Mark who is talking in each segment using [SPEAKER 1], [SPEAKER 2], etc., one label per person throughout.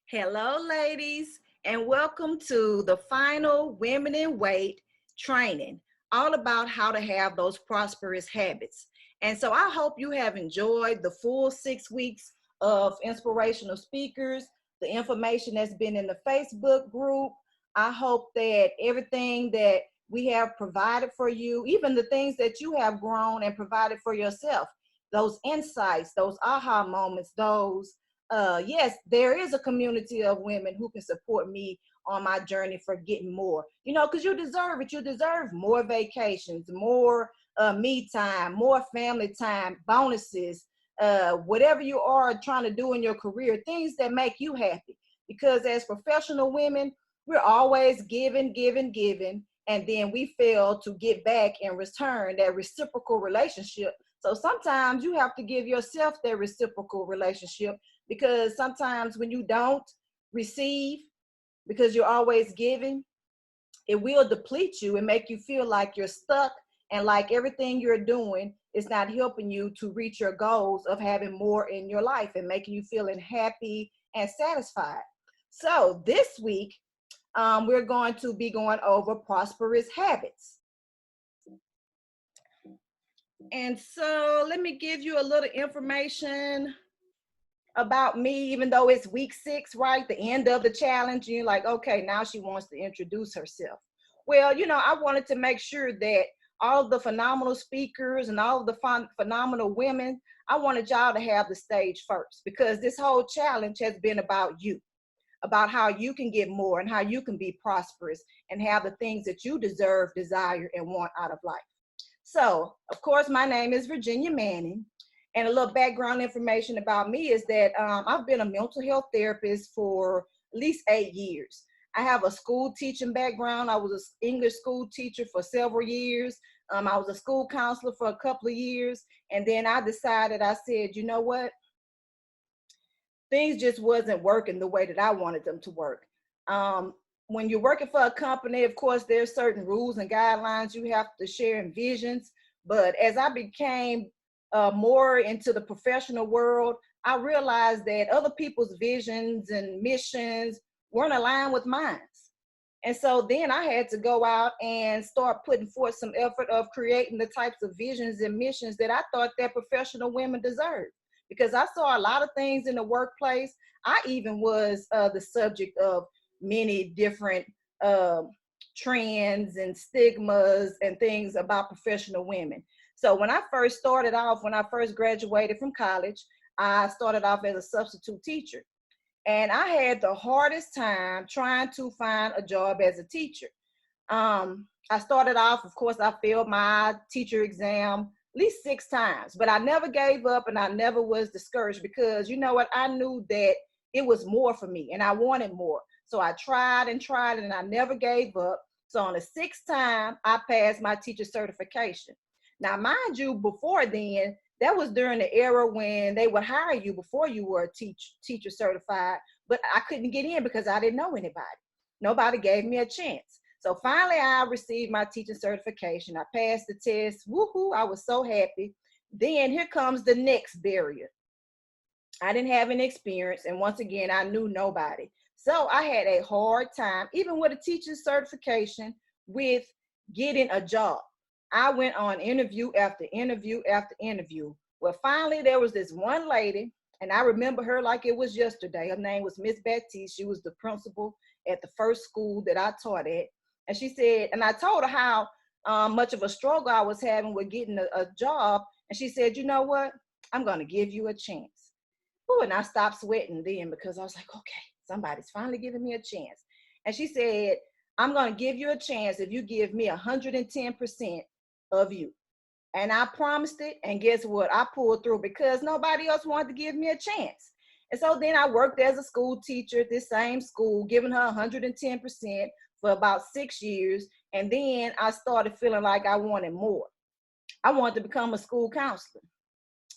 [SPEAKER 1] Hello, ladies, and welcome to the final Women in Weight training, all about how to have those prosperous habits. And so I hope you have enjoyed the full 6 weeks of inspirational speakers, the information that's been in the Facebook group. I hope that everything that we have provided for you, even the things that you have grown and provided for yourself, those insights, those aha moments, those yes, there is a community of women who can support me on my journey for getting more, because you deserve it. You deserve more vacations, more me time, more family time, bonuses, whatever you are trying to do in your career, things that make you happy. Because as professional women, we're always giving, giving, giving, and then we fail to get back in return that reciprocal relationship. So sometimes you have to give yourself that reciprocal relationship, because sometimes when you don't receive, because you're always giving, it will deplete you and make you feel like you're stuck and like everything you're doing is not helping you to reach your goals of having more in your life and making you feeling happy and satisfied. So this week, we're going to be going over prosperous habits. And so let me give you a little information about me, even though it's week 6, right? The end of the challenge. You're like, okay, now she wants to introduce herself. Well, I wanted to make sure that all of the phenomenal speakers and all of the phenomenal women, I wanted y'all to have the stage first, because this whole challenge has been about you, about how you can get more and how you can be prosperous and have the things that you deserve, desire, and want out of life. So, of course, my name is Virginia Manning. And a little background information about me is that I've been a mental health therapist for at least 8 years. I have a school teaching background. I was an English school teacher for several years. I was a school counselor for a couple of years. And then I decided, I said, you know what? Things just wasn't working the way that I wanted them to work. When you're working for a company, of course, there's certain rules and guidelines you have to share and visions. But as I became more into the professional world, I realized that other people's visions and missions weren't aligned with mine. And so then I had to go out and start putting forth some effort of creating the types of visions and missions that I thought that professional women deserved. Because I saw a lot of things in the workplace. I even was the subject of many different trends and stigmas and things about professional women. So when I first started off, when I first graduated from college, I started off as a substitute teacher. And I had the hardest time trying to find a job as a teacher. I started off, of course, I failed my teacher exam at least 6 times, but I never gave up and I never was discouraged, because you know what? I knew that it was more for me and I wanted more. So I tried and tried and I never gave up. So on the 6th time, I passed my teacher certification. Now, mind you, before then, that was during the era when they would hire you before you were a teacher certified, but I couldn't get in because I didn't know anybody. Nobody gave me a chance. So finally, I received my teaching certification. I passed the test. Woohoo! I was so happy. Then here comes the next barrier. I didn't have any experience, and once again, I knew nobody. So I had a hard time, even with a teaching certification, with getting a job. I went on interview after interview after interview. Well, finally, there was this one lady, and I remember her like it was yesterday. Her name was Miss Baptiste. She was the principal at the first school that I taught at. And she said, and I told her how much of a struggle I was having with getting a job. And she said, you know what? I'm going to give you a chance. Ooh, and I stopped sweating then, because I was like, okay, somebody's finally giving me a chance. And she said, I'm going to give you a chance if you give me 110% of you. And I promised it. And guess what? I pulled through, because nobody else wanted to give me a chance. And so then I worked as a school teacher at this same school, giving her 110% for about 6 years. And then I started feeling like I wanted more. I wanted to become a school counselor.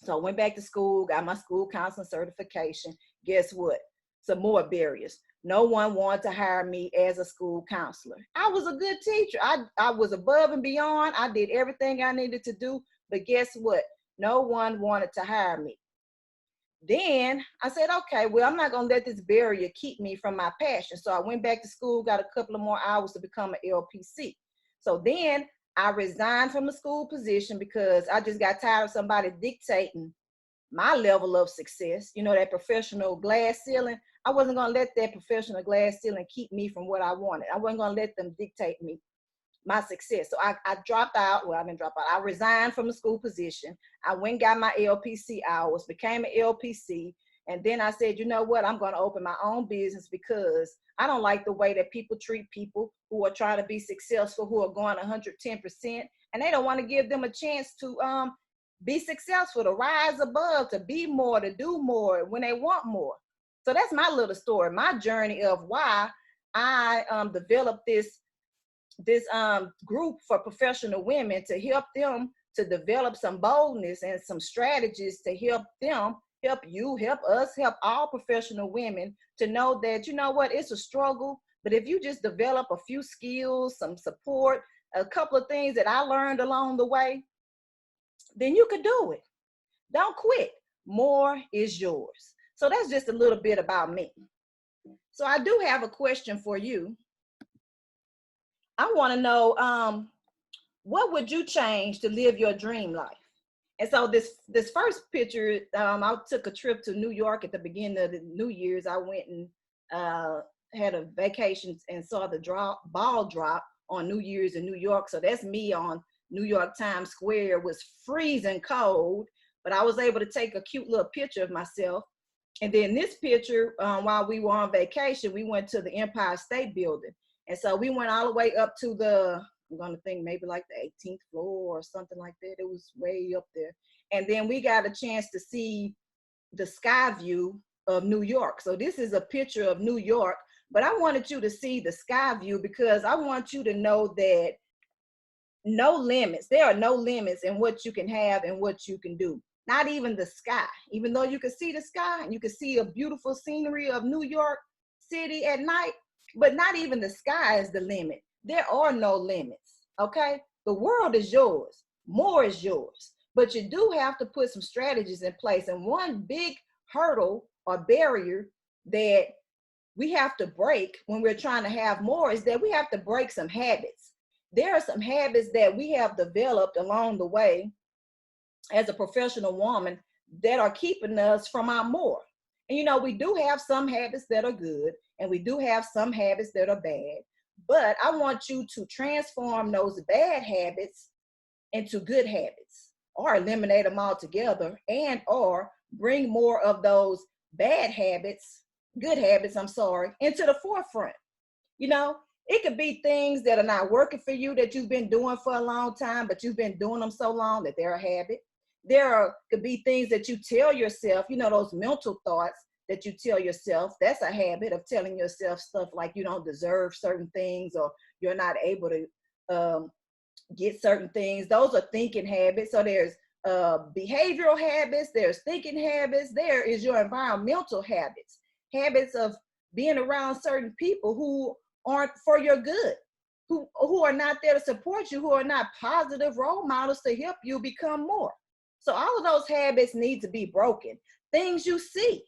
[SPEAKER 1] So I went back to school, got my school counseling certification. Guess what? Some more barriers. No one wanted to hire me as a school counselor. I was a good teacher. I was above and beyond. I did everything I needed to do. But guess what? No one wanted to hire me. Then I said, okay, well, I'm not going to let this barrier keep me from my passion. So I went back to school, got a couple of more hours to become an LPC. So then I resigned from the school position because I just got tired of somebody dictating my level of success. You know, that professional glass ceiling. I wasn't going to let that professional glass ceiling keep me from what I wanted. I wasn't going to let them dictate me my success. So I dropped out. Well, I didn't drop out. I resigned from the school position. I went and got my LPC hours, became an LPC. And then I said, you know what? I'm going to open my own business because I don't like the way that people treat people who are trying to be successful, who are going 110%. And they don't want to give them a chance to be successful, to rise above, to be more, to do more when they want more. So that's my little story, my journey of why I developed this group for professional women to help them to develop some boldness and some strategies to help them, help you, help us, help all professional women to know that, you know what, it's a struggle, but if you just develop a few skills, some support, a couple of things that I learned along the way, then you could do it. Don't quit. More is yours. So that's just a little bit about me. So I do have a question for you. I want to know, what would you change to live your dream life? And so this first picture, I took a trip to New York at the beginning of the New Year's. I went and had a vacation and saw the ball drop on New Year's in New York. So that's me on New York Times Square. It was freezing cold, but I was able to take a cute little picture of myself. And then this picture, while we were on vacation, we went to the Empire State Building. And so we went all the way up to I'm going to think maybe like the 18th floor or something like that. It was way up there. And then we got a chance to see the sky view of New York. So this is a picture of New York, but I wanted you to see the sky view because I want you to know that no limits. There are no limits in what you can have and what you can do. Not even the sky. Even though you can see the sky and you can see a beautiful scenery of New York City at night, but not even the sky is the limit. There are no limits, okay? The world is yours. More is yours. But you do have to put some strategies in place. And one big hurdle or barrier that we have to break when we're trying to have more is that we have to break some habits. There are some habits that we have developed along the way as a professional woman that are keeping us from our more. And you know, we do have some habits that are good and we do have some habits that are bad, but I want you to transform those bad habits into good habits or eliminate them altogether and or bring more of those good habits, into the forefront. You know, it could be things that are not working for you that you've been doing for a long time, but you've been doing them so long that they're a habit. Could be things that you tell yourself, you know, those mental thoughts that you tell yourself. That's a habit of telling yourself stuff like you don't deserve certain things or you're not able to get certain things. Those are thinking habits. So there's behavioral habits, there's thinking habits, there is your environmental habits of being around certain people who aren't for your good, who are not there to support you, who are not positive role models to help you become more. So all of those habits need to be broken. Things you see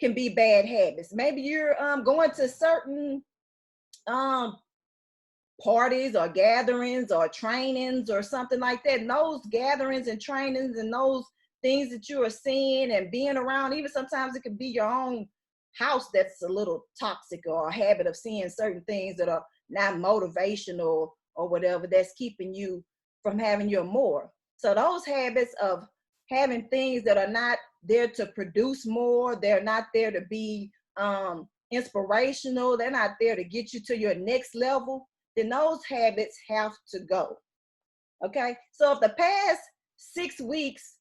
[SPEAKER 1] can be bad habits. Maybe you're going to certain parties or gatherings or trainings or something like that. And those gatherings and trainings and those things that you are seeing and being around, even sometimes it could be your own house that's a little toxic, or a habit of seeing certain things that are not motivational or whatever, that's keeping you from having your more. So those habits of having things that are not there to produce more, they're not there to be inspirational, they're not there to get you to your next level, then those habits have to go. Okay, so if the past 6 weeks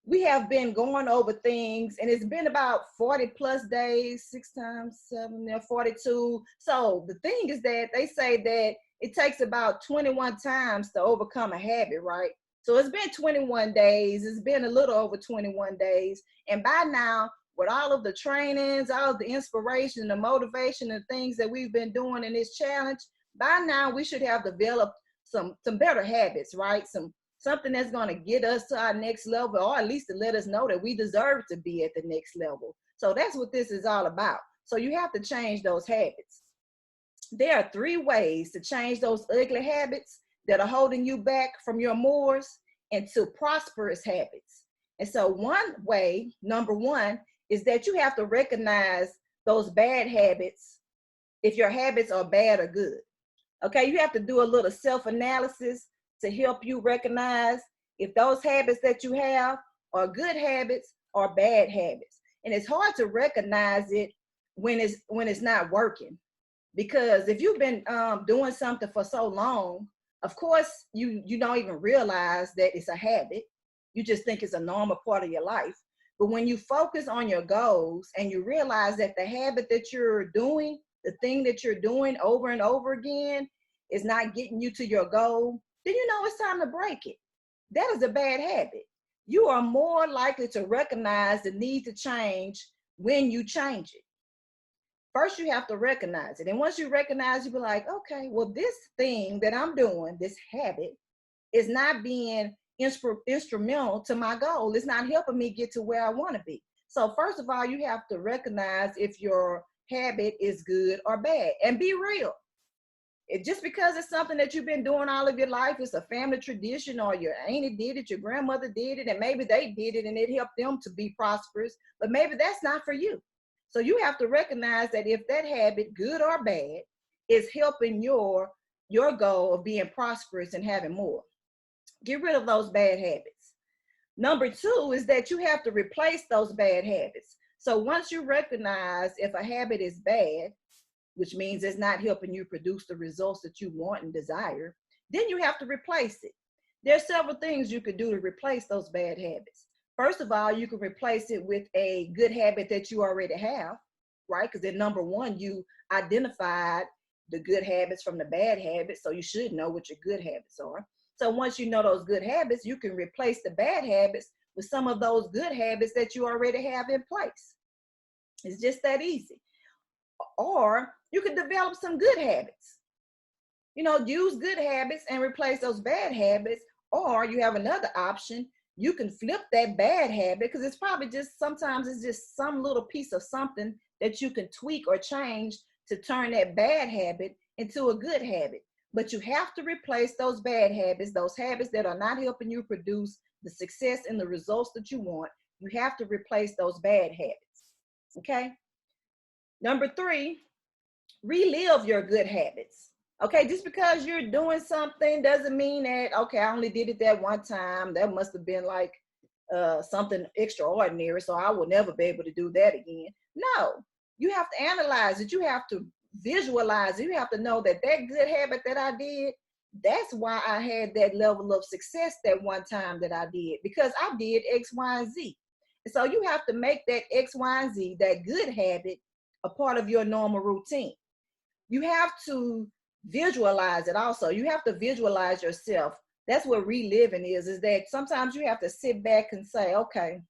[SPEAKER 1] we have been going over things, and it's been about 40 plus days, 6 times 7, 42. So the thing is that they say that it takes about 21 times to overcome a habit, right? So it's been 21 days. It's been a little over 21 days. And by now, with all of the trainings, all of the inspiration, the motivation, and things that we've been doing in this challenge, by now we should have developed some better habits, right? Some something that's going to get us to our next level, or at least to let us know that we deserve to be at the next level. So that's what this is all about. So you have to change those habits. There are 3 ways to change those ugly habits that are holding you back from your mores into prosperous habits. And so one way, number 1, is that you have to recognize those bad habits, if your habits are bad or good. Okay, you have to do a little self-analysis to help you recognize if those habits that you have are good habits or bad habits. And it's hard to recognize it when it's not working, because if you've been doing something for so long, of course you don't even realize that it's a habit. You just think it's a normal part of your life. But when you focus on your goals and you realize that the habit that you're doing, the thing that you're doing over and over again, is not getting you to your goal, then you know it's time to break it. That is a bad habit. You are more likely to recognize the need to change when you change it. First, you have to recognize it. And once you recognize, you be like, okay, well, this thing that I'm doing, this habit, is not being instrumental to my goal. It's not helping me get to where I want to be. So first of all, you have to recognize if your habit is good or bad, and be real. Just because it's something that you've been doing all of your life, it's a family tradition, or your auntie did it, your grandmother did it, and maybe they did it and it helped them to be prosperous, but maybe that's not for you. So you have to recognize that if that habit, good or bad, is helping your goal of being prosperous and having more. Get rid of those bad habits. Number 2 is that you have to replace those bad habits. So once you recognize if a habit is bad, which means it's not helping you produce the results that you want and desire, then you have to replace it. There are several things you could do to replace those bad habits. First of all, you can replace it with a good habit that you already have, right? Because in number 1, you identified the good habits from the bad habits, so you should know what your good habits are. So once you know those good habits, you can replace the bad habits with some of those good habits that you already have in place. It's just that easy. Or you can develop some good habits. Use good habits and replace those bad habits. Or you have another option. You can flip that bad habit, because it's probably sometimes it's just some little piece of something that you can tweak or change to turn that bad habit into a good habit. But you have to replace those bad habits, those habits that are not helping you produce the success and the results that you want. You have to replace those bad habits. Okay? Number 3, relive your good habits. Okay, just because you're doing something doesn't mean that, okay, I only did it that one time. That must have been like something extraordinary, so I will never be able to do that again. No, you have to analyze it. You have to visualize it. You have to know that good habit that I did, that's why I had that level of success that one time that I did, because I did X, Y, and Z. And so you have to make that X, Y, and Z, that good habit, a part of your normal routine. You have to visualize it also. You have to visualize yourself. That's what reliving is that sometimes you have to sit back and say, okay,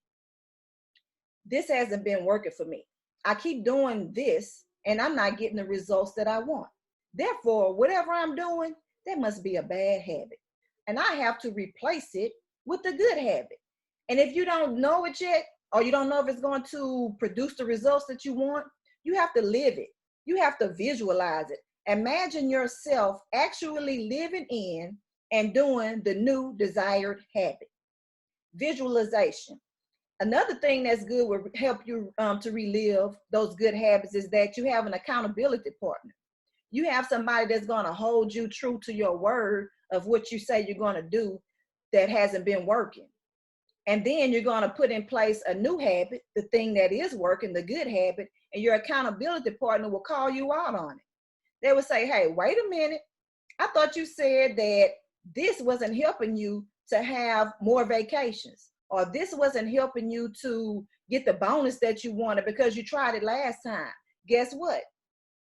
[SPEAKER 1] this hasn't been working for me. I keep doing this and I'm not getting the results that I want. Therefore, whatever I'm doing, that must be a bad habit. And I have to replace it with a good habit. And if you don't know it yet, or you don't know if it's going to produce the results that you want, you have to live it. You have to visualize it. Imagine yourself actually living in and doing the new desired habit. Visualization. Another thing that's good will help you to relive those good habits is that you have an accountability partner. You have somebody that's going to hold you true to your word of what you say you're going to do that hasn't been working. And then you're going to put in place a new habit, the thing that is working, the good habit, and your accountability partner will call you out on it. They will say, hey, wait a minute. I thought you said that this wasn't helping you to have more vacations, or this wasn't helping you to get the bonus that you wanted because you tried it last time. Guess what?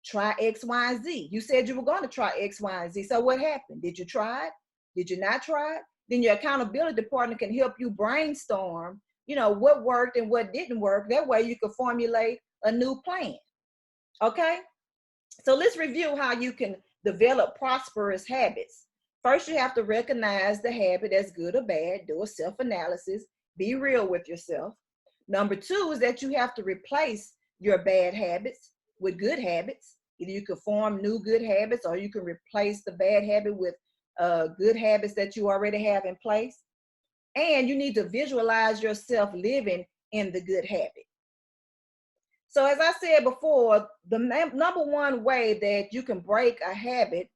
[SPEAKER 1] Try X, Y, and Z. You said you were going to try X, Y, and Z. So what happened? Did you try it? Did you not try it? Then your accountability partner can help you brainstorm, what worked and what didn't work. That way you can formulate a new plan. Okay? So let's review how you can develop prosperous habits. First, you have to recognize the habit as good or bad, do a self-analysis, be real with yourself. Number two is that you have to replace your bad habits with good habits. Either you can form new good habits or you can replace the bad habit with good habits that you already have in place. And you need to visualize yourself living in the good habit. So as I said before, the number one way that you can break a habit,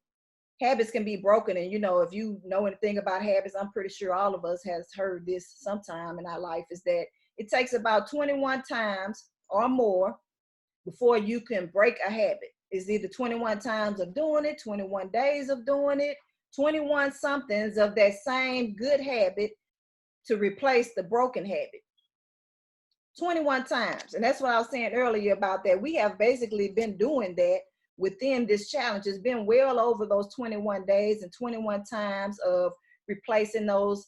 [SPEAKER 1] habits can be broken. And if you know anything about habits, I'm pretty sure all of us has heard this sometime in our life, is that it takes about 21 times or more before you can break a habit. It's either 21 times of doing it, 21 days of doing it, 21 somethings of that same good habit to replace the broken habit. 21 times. And that's what I was saying earlier about that. We have basically been doing that within this challenge. It's been well over those 21 days and 21 times of replacing those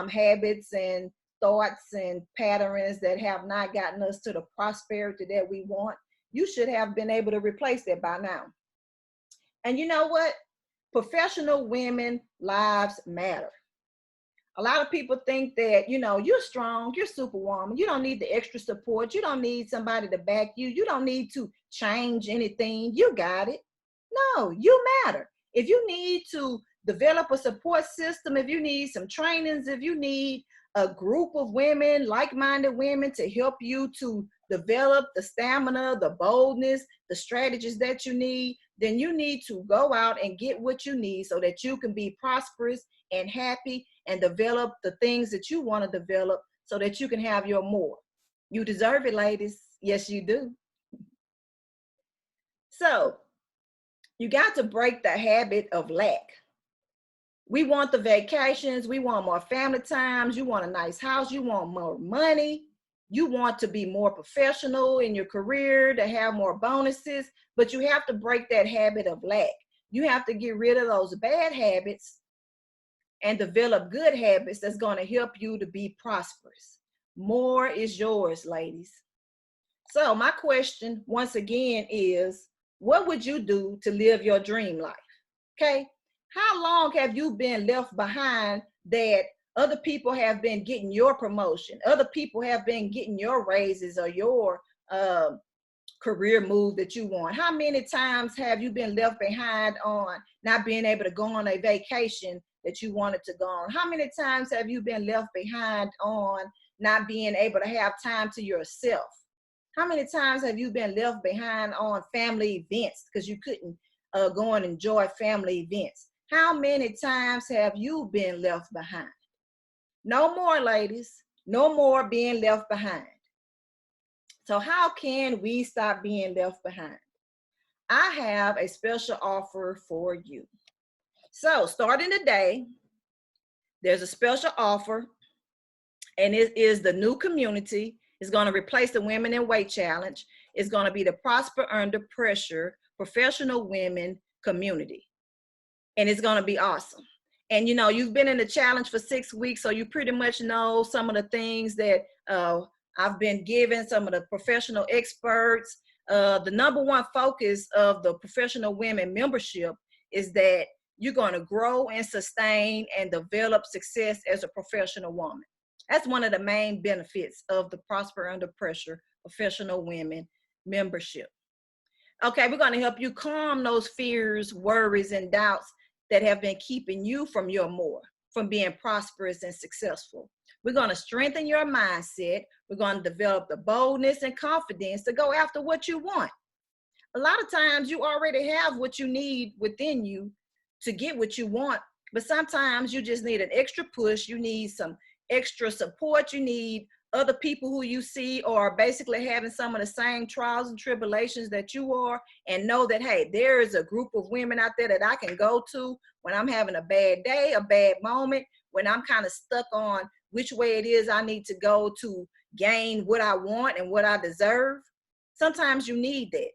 [SPEAKER 1] habits and thoughts and patterns that have not gotten us to the prosperity that we want. You should have been able to replace that by now. And you know what? Professional women lives matter. A lot of people think that, you're strong, you're superwoman. You don't need the extra support. You don't need somebody to back you. You don't need to change anything. You got it. No, you matter. If you need to develop a support system, if you need some trainings, if you need a group of women, like-minded women to help you to develop the stamina, the boldness, the strategies that you need, then you need to go out and get what you need so that you can be prosperous and happy and develop the things that you want to develop so that you can have your more. You deserve it, ladies. Yes, you do. So you got to break the habit of lack. We want the vacations. We want more family times. You want a nice house. You want more money. You want to be more professional in your career, to have more bonuses, but you have to break that habit of lack. You have to get rid of those bad habits and develop good habits that's going to help you to be prosperous. More is yours, ladies. So my question once again is, what would you do to live your dream life? Okay. How long have you been left behind that other people have been getting your promotion? Other people have been getting your raises or your career move that you want? How many times have you been left behind on not being able to go on a vacation that you wanted to go on? How many times have you been left behind on not being able to have time to yourself? How many times have you been left behind on family events because you couldn't go and enjoy family events? How many times have you been left behind? No more, ladies. No more being left behind. So how can we stop being left behind? I have a special offer for you. So starting today, there's a special offer, and it is the new community. It's going to replace the Women in Weight Challenge. It's going to be the Prosper Under Pressure Professional Women Community. And it's going to be awesome. And you've been in the challenge for 6 weeks, so you pretty much know some of the things that I've been given, some of the professional experts. The number one focus of the Professional Women membership is that you're going to grow and sustain and develop success as a professional woman. That's one of the main benefits of the Prosper Under Pressure Professional Women membership. Okay, we're going to help you calm those fears, worries, and doubts that have been keeping you from your more, from being prosperous and successful. We're going to strengthen your mindset. We're going to develop the boldness and confidence to go after what you want. A lot of times you already have what you need within you to get what you want, but sometimes you just need an extra push. You need some extra support. You need other people who you see are basically having some of the same trials and tribulations that you are, and know that, hey, there is a group of women out there that I can go to when I'm having a bad day, a bad moment, when I'm kind of stuck on which way it is I need to go to gain what I want and what I deserve. Sometimes you need that.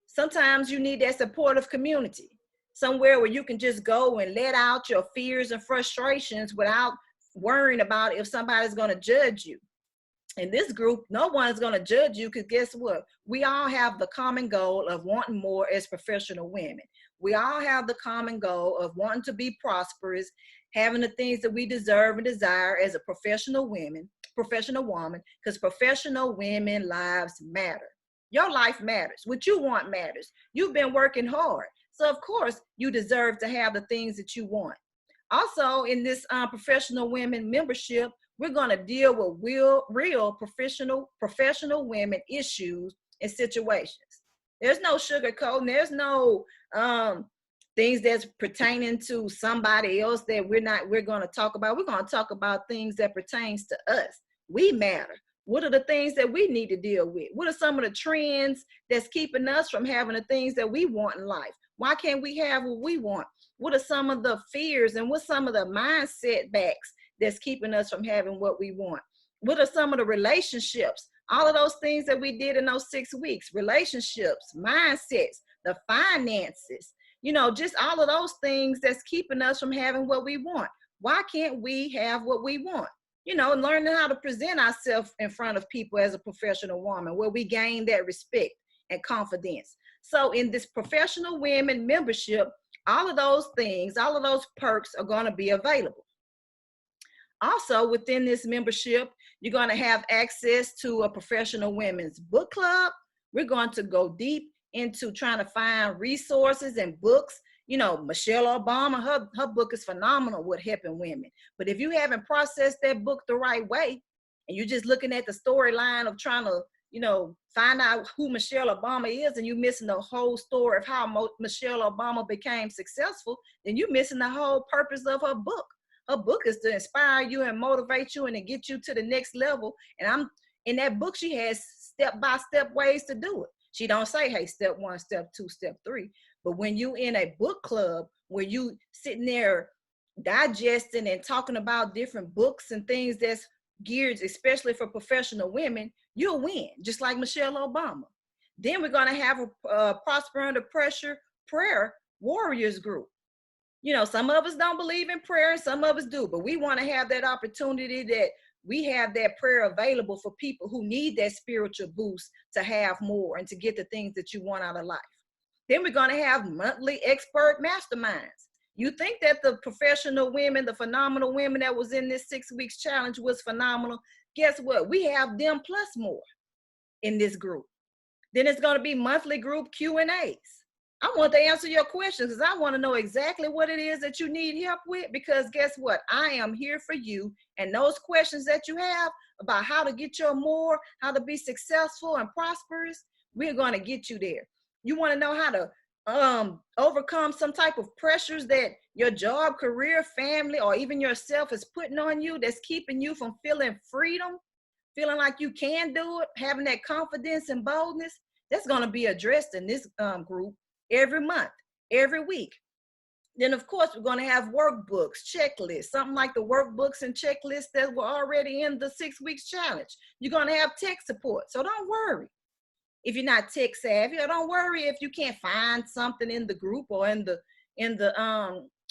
[SPEAKER 1] Sometimes you need that supportive community, somewhere where you can just go and let out your fears and frustrations without worrying about if somebody's going to judge you. In this group, no one's going to judge you, because guess what? We all have the common goal of wanting more as professional women. We all have the common goal of wanting to be prosperous, having the things that we deserve and desire as a professional woman, because professional women lives matter. Your life matters. What you want matters. You've been working hard. So of course you deserve to have the things that you want. Also in this professional women membership, we're going to deal with real professional women issues and situations. There's no sugarcoating. There's no things that's pertaining to somebody else that we're going to talk about. We're going to talk about things that pertains to us. We matter. What are the things that we need to deal with? What are some of the trends that's keeping us from having the things that we want in life? Why can't we have what we want? What are some of the fears and what's some of the mindset backs that's keeping us from having what we want? What are some of the relationships? All of those things that we did in those 6 weeks, relationships, mindsets, the finances, just all of those things that's keeping us from having what we want. Why can't we have what we want? Learning how to present ourselves in front of people as a professional woman, where we gain that respect and confidence. So in this professional women membership, all of those things, all of those perks are going to be available. Also, within this membership, you're going to have access to a professional women's book club. We're going to go deep into trying to find resources and books. Michelle Obama, her book is phenomenal with helping women. But if you haven't processed that book the right way, and you're just looking at the storyline of trying to, find out who Michelle Obama is, and you're missing the whole story of how Michelle Obama became successful, then you're missing the whole purpose of her book. Her book is to inspire you and motivate you and to get you to the next level. And in that book, she has step-by-step ways to do it. She don't say, hey, step 1, step 2, step 3. But when you in a book club where you sitting there digesting and talking about different books and things that's geared especially for professional women, you'll win, just like Michelle Obama. Then we're going to have a Prosper Under Pressure prayer warriors group. Some of us don't believe in prayer and some of us do, but we want to have that opportunity that we have that prayer available for people who need that spiritual boost to have more and to get the things that you want out of life. Then we're going to have monthly expert masterminds. You think that the professional women, the phenomenal women that was in this 6 weeks challenge was phenomenal. Guess what? We have them plus more in this group. Then it's going to be monthly group Q&As. I want to answer your questions because I want to know exactly what it is that you need help with, because guess what? I am here for you. And those questions that you have about how to get your more, how to be successful and prosperous, we're going to get you there. You want to know how to overcome some type of pressures that your job, career, family, or even yourself is putting on you that's keeping you from feeling freedom, feeling like you can do it, having that confidence and boldness. That's going to be addressed in this group every month, every week. Then, of course, we're going to have workbooks, checklists, something like the workbooks and checklists that were already in the 6 weeks challenge. You're going to have tech support. So don't worry if you're not tech savvy, or don't worry if you can't find something in the group or in the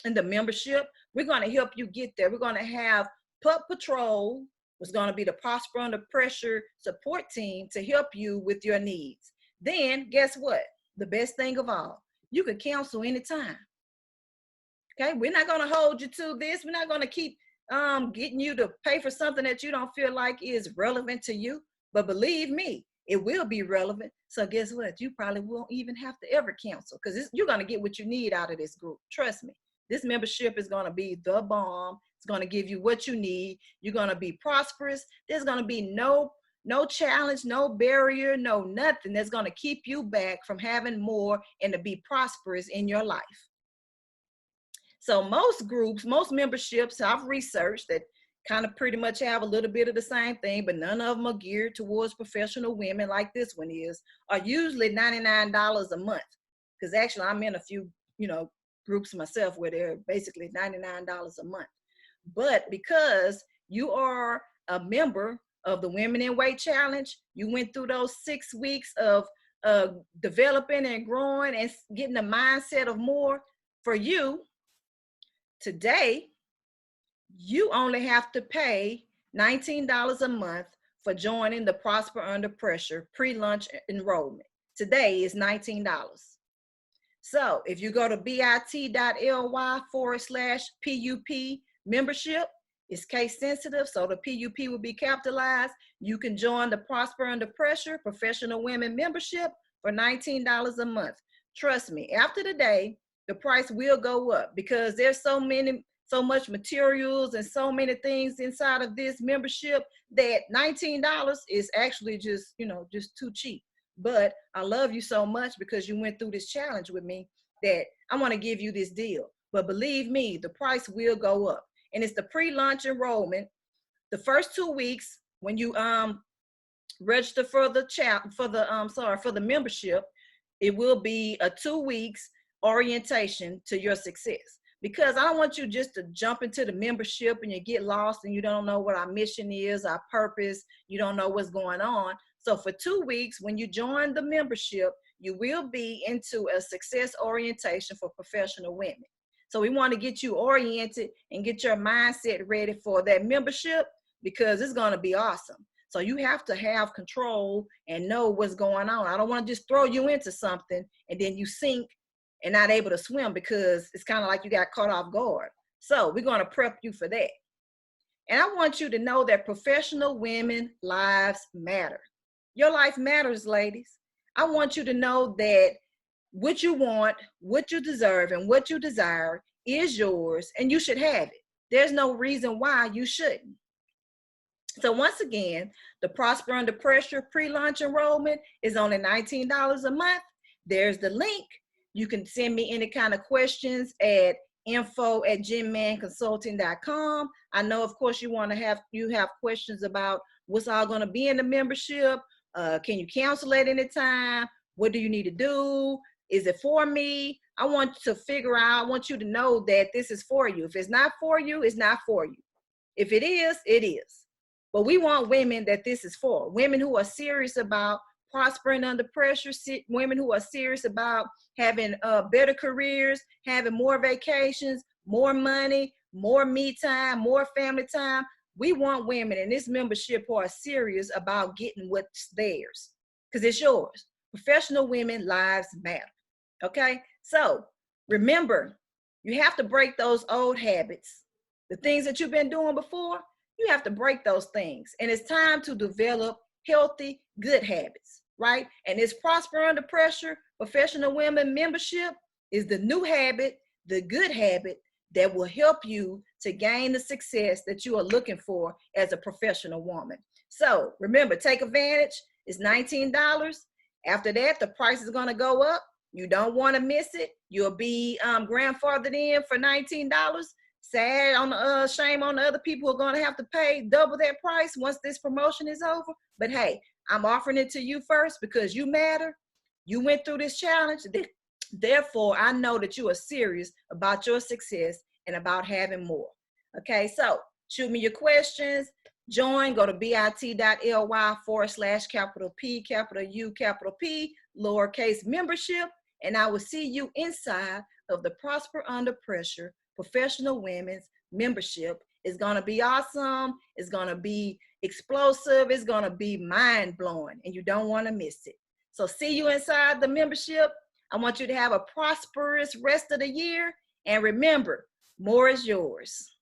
[SPEAKER 1] membership. We're going to help you get there. We're going to have Pup Patrol, was going to be the Prosper Under Pressure support team to help you with your needs. Then guess what? The best thing of all, you can cancel anytime. Okay, we're not going to hold you to this. We're not going to keep getting you to pay for something that you don't feel like is relevant to you. But believe me, it will be relevant. So guess what? You probably won't even have to ever cancel, because you're going to get what you need out of this group. Trust me. This membership is going to be the bomb. It's going to give you what you need. You're going to be prosperous. There's going to be no challenge, no barrier, no nothing that's going to keep you back from having more and to be prosperous in your life. So most groups, most memberships I've researched that kind of pretty much have a little bit of the same thing, but none of them are geared towards professional women like this one is, are usually $99 a month. Because actually I'm in a few, groups myself where they're basically $99 a month. But because you are a member of the Women in Weight Challenge, you went through those 6 weeks of developing and growing and getting the mindset of more for you, today, you only have to pay $19 a month for joining the Prosper Under Pressure pre-lunch enrollment. Today is $19. So if you go to bit.ly/PUP membership, it's case sensitive, so the PUP will be capitalized. You can join the Prosper Under Pressure Professional Women membership for $19 a month. Trust me, after the day, the price will go up because there's so much materials and so many things inside of this membership that $19 is actually just too cheap. But I love you so much because you went through this challenge with me that I want to give you this deal. But believe me, the price will go up. And it's the pre-launch enrollment. The first 2 weeks when you register for the membership, it will be a 2 weeks orientation to your success. Because I don't want you just to jump into the membership and you get lost and you don't know what our mission is, our purpose, you don't know what's going on. So for 2 weeks, when you join the membership, you will be into a success orientation for professional women. So we want to get you oriented and get your mindset ready for that membership because it's going to be awesome. So you have to have control and know what's going on. I don't want to just throw you into something and then you sink and not able to swim because it's kind of like you got caught off guard. So we're going to prep you for that. And I want you to know that professional women lives matter. Your life matters, ladies. I want you to know that what you want, what you deserve, and what you desire is yours, and you should have it. There's no reason why you shouldn't. So once again, the Prosper Under Pressure pre-launch enrollment is only $19 a month. There's the link. You can send me any kind of questions at info@gemmanconsulting.com. I know, of course, you have questions about what's all going to be in the membership. Can you cancel at any time? What do you need to do? Is it for me? I want you to know that this is for you. If it's not for you, it's not for you. If it is, it is. But we want women that this is for. Women who are serious about prospering under pressure, women who are serious about having better careers, having more vacations, more money, more me time, more family time. We want women in this membership who are serious about getting what's theirs because it's yours. Professional women lives matter. Okay, so remember, you have to break those old habits. The things that you've been doing before, you have to break those things. And it's time to develop healthy, good habits, right? And this Prosper Under Pressure Professional Women membership is the new habit, the good habit that will help you to gain the success that you are looking for as a professional woman. So remember, take advantage. It's $19. After that, the price is going to go up. You don't want to miss it. You'll be grandfathered in for $19. Sad on the shame on the other people who are going to have to pay double that price once this promotion is over. But hey, I'm offering it to you first because you matter. You went through this challenge. Therefore, I know that you are serious about your success and about having more. Okay, so shoot me your questions. Join, go to bit.ly/P lowercase membership, and I will see you inside of the Prosper Under Pressure Professional Women's membership. It's going to be awesome. It's going to be explosive. It's going to be mind-blowing, and you don't want to miss it. So see you inside the membership. I want you to have a prosperous rest of the year, and remember, more is yours.